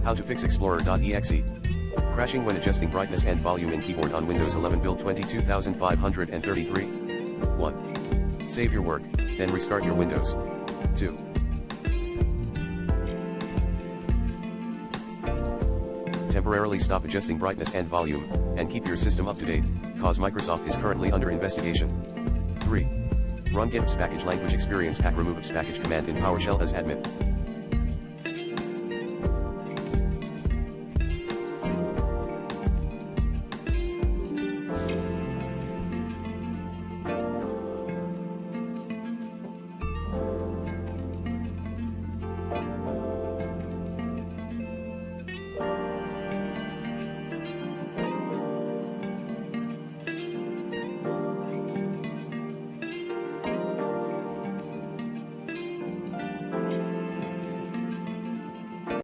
How to fix explorer.exe. Crashing when adjusting brightness and volume in keyboard on Windows 11 build 22533. 1. Save your work, then restart your Windows. 2. Temporarily stop adjusting brightness and volume, and keep your system up to date, cause Microsoft is currently under investigation. 3. Run GitOps package language experience pack remove ops package command in PowerShell as admin.